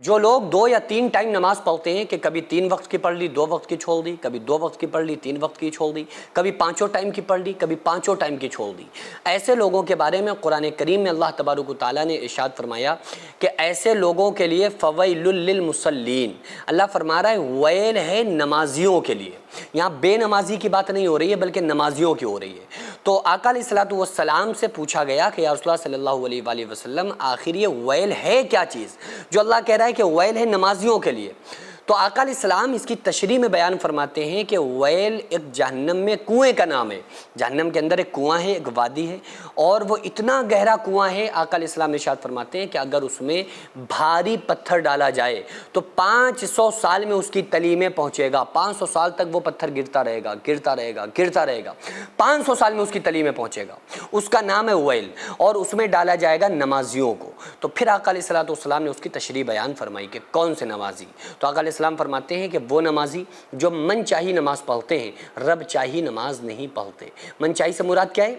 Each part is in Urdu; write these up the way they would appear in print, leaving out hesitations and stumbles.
جو لوگ 2 یا 3 ٹائم نماز پڑھتے ہیں کہ کبھی 3 وقت کی پڑھ لی 2 وقت کی چھوڑ دی، کبھی 2 وقت کی پڑھ لی 3 وقت کی چھوڑ دی، کبھی 5 ٹائم کی پڑھ لی کبھی 5 ٹائم کی چھوڑ دی، ایسے لوگوں کے بارے میں قرآن کریم میں اللہ تبارک و تعالیٰ نے ارشاد فرمایا کہ ایسے لوگوں کے لیے فویل للمصلین، اللہ فرما رہا ہے ویل ہے نمازیوں کے لیے۔ یہاں بے نمازی کی بات نہیں ہو رہی ہے بلکہ نمازیوں کی ہو رہی ہے۔ تو آقا علیہ الصلوۃ والسلام سے پوچھا گیا کہ یا رسول اللہ صلی اللہ علیہ وآلہ وسلم آخر یہ ویل ہے کیا چیز جو اللہ کہہ رہا ہے کہ ویل ہے نمازیوں کے لیے؟ تو آقا علیہ السلام اس کی تشریح میں بیان فرماتے ہیں کہ ویل ایک جہنم میں کنویں کا نام ہے۔ جہنم کے اندر ایک کنواں ہے، ایک وادی ہے، اور وہ اتنا گہرا کنواں ہے، آقا علیہ السلام ارشاد فرماتے ہیں کہ اگر اس میں بھاری پتھر ڈالا جائے تو 500 سال میں اس کی تلی میں پہنچے گا۔ 500 سال تک وہ پتھر گرتا رہے گا، گرتا رہے گا، گرتا رہے گا، 500 سال میں اس کی تلی میں پہنچے گا۔ اس کا نام ہے ویل، اور اس میں ڈالا جائے گا نمازیوں کو۔ تو پھر آقا علیہ السلام نے اس کی تشریح بیان فرمائی کہ کون سے نمازی؟ تو آقا علیہ السلام فرماتے ہیں کہ وہ نمازی جو من چاہی نماز پڑھتے ہیں، رب چاہی نماز نہیں پڑھتے۔ من چاہی سے مراد کیا ہے؟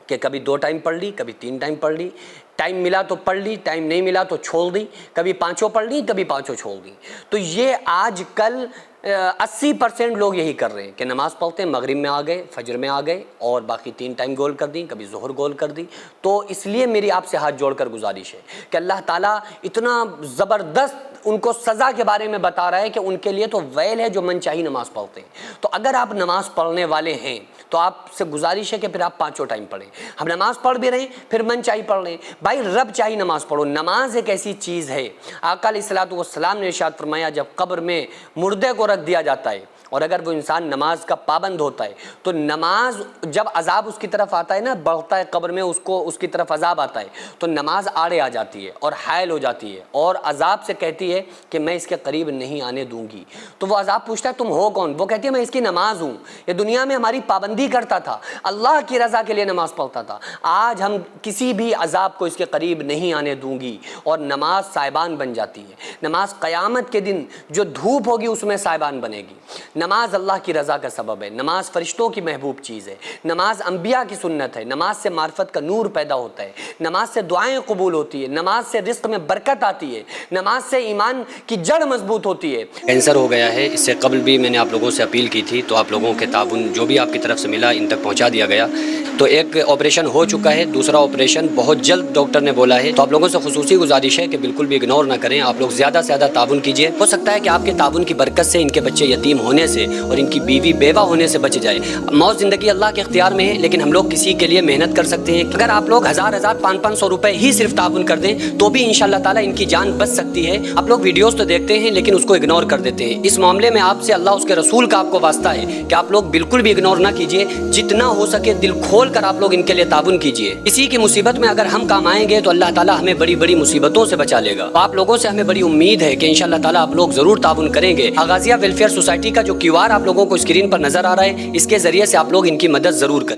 کہ کبھی 2 ٹائم پڑھ لی، کبھی 3 ٹائم پڑھ لی، ٹائم ملا تو پڑھ لی، ٹائم نہیں ملا تو چھوڑ دی، کبھی 5 پڑھ لی، کبھی 5 چھوڑ دی۔ تو یہ آج کل 80% لوگ یہی کر رہے ہیں کہ نماز پڑھتے ہیں، مغرب میں آ گئے، فجر میں آ گئے، اور باقی 3 ٹائم گول کر دی، کبھی ظہر گول کر دی۔ تو اس لیے میری آپ سے ہاتھ جوڑ کر گزارش ہے کہ اللہ تعالیٰ اتنا زبردست ان کو سزا کے بارے میں بتا رہا ہے کہ ان کے لیے تو ویل ہے جو من چاہی نماز پڑھتے ہیں۔ تو اگر آپ نماز پڑھنے والے ہیں تو آپ سے گزارش ہے کہ پھر آپ 5 ٹائم پڑھیں۔ ہم نماز پڑھ بھی رہے ہیں پھر من چاہی پڑھ رہے ہیں، بھائی رب چاہی نماز پڑھو۔ نماز ایک ایسی چیز ہے، آقا علیہ الصلوۃ والسلام نے ارشاد فرمایا جب قبر میں مردے کو رکھ دیا جاتا ہے اور اگر وہ انسان نماز کا پابند ہوتا ہے تو نماز جب عذاب اس کی طرف آتا ہے نا، بڑھتا ہے قبر میں، اس کی طرف عذاب آتا ہے تو نماز آڑے آ جاتی ہے اور حائل ہو جاتی ہے اور عذاب سے کہتی ہے کہ میں اس کے قریب نہیں آنے دوں گی۔ تو وہ عذاب پوچھتا ہے تم ہو کون؟ وہ کہتی ہے میں اس کی نماز ہوں، یہ دنیا میں ہماری پابندی کرتا تھا، اللہ کی رضا کے لیے نماز پڑھتا تھا، آج ہم کسی بھی عذاب کو اس کے قریب نہیں آنے دوں گی، اور نماز سائبان بن جاتی ہے۔ نماز قیامت کے دن جو دھوپ ہوگی اس میں سائبان بنے گی۔ نماز اللہ کی رضا کا سبب ہے، نماز فرشتوں کی محبوب چیز ہے، نماز انبیاء کی سنت ہے، نماز سے معرفت کا نور پیدا ہوتا ہے، نماز سے دعائیں قبول ہوتی ہے، نماز سے رزق میں برکت آتی ہے، نماز سے ایمان کی جڑ مضبوط ہوتی ہے۔ کینسر ہو گیا ہے، اس سے قبل بھی میں نے آپ لوگوں سے اپیل کی تھی، تو آپ لوگوں کے تعاون جو بھی آپ کی طرف سے ملا ان تک پہنچا دیا گیا۔ تو ایک آپریشن ہو چکا ہے، دوسرا آپریشن بہت جلد ڈاکٹر نے بولا ہے۔ تو آپ لوگوں سے خصوصی گزارش ہے کہ بالکل بھی اگنور نہ کریں، آپ لوگ زیادہ سے زیادہ تعاون کیجیے۔ ہو سکتا ہے کہ آپ کے تعاون کی برکت سے ان کے بچے یتیم ہونے سے اور ان کی بیوی بیوہ ہونے سے بچ جائے۔ موت زندگی اللہ کے اختیار میں ہے، لیکن ہم لوگ کسی کے لیے محنت کر سکتے ہیں۔ اگر آپ لوگ 1000-500 روپے ہی صرف تعاون کر دیں تو بھی انشاءاللہ تعالیٰ ان کی جان بچ سکتی ہے۔ آپ لوگ ویڈیوز تو دیکھتے ہیں لیکن اس کو اگنور کر دیتے ہیں۔ اس معاملے میں آپ سے اللہ اس کے رسول کا آپ کو واسطہ ہے کہ آپ لوگ بالکل بھی اگنور نہ کیجیے، جتنا ہو سکے دل کھول کر آپ لوگ ان کے لیے تعاون کیجیے۔ کسی کی مصیبت میں اگر ہم کام آئیں گے تو اللہ تعالیٰ ہمیں بڑی بڑی مصیبتوں سے بچا لے گا۔ آپ لوگوں سے ہمیں بڑی امید ہے کہ انشاءاللہ تعالیٰ آپ لوگ ضرور تعاون کریں گے۔ آغازیہ ویلفیئر سوسائٹی کا جو QR آپ لوگوں کو اسکرین پر نظر آ رہا ہے، اس کے ذریعے سے آپ لوگ ان کی مدد ضرور کریں۔